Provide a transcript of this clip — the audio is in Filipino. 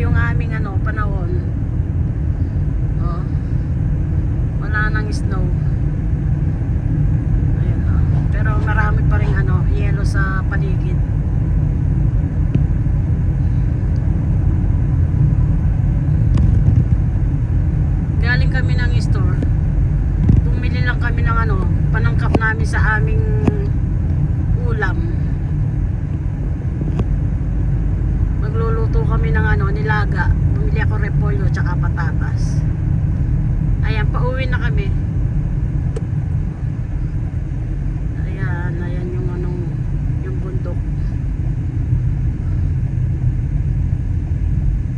yung aming panahon. Oh, wala nang snow. Ayun, pero marami pa ring yelo sa paligid. Galing kami ng store. Bumili lang kami ng panangkap namin sa aming ulam. Magluluto kami ng nilaga. Bumili ako repolyo tsaka patatas. Ayan, pauwi na kami.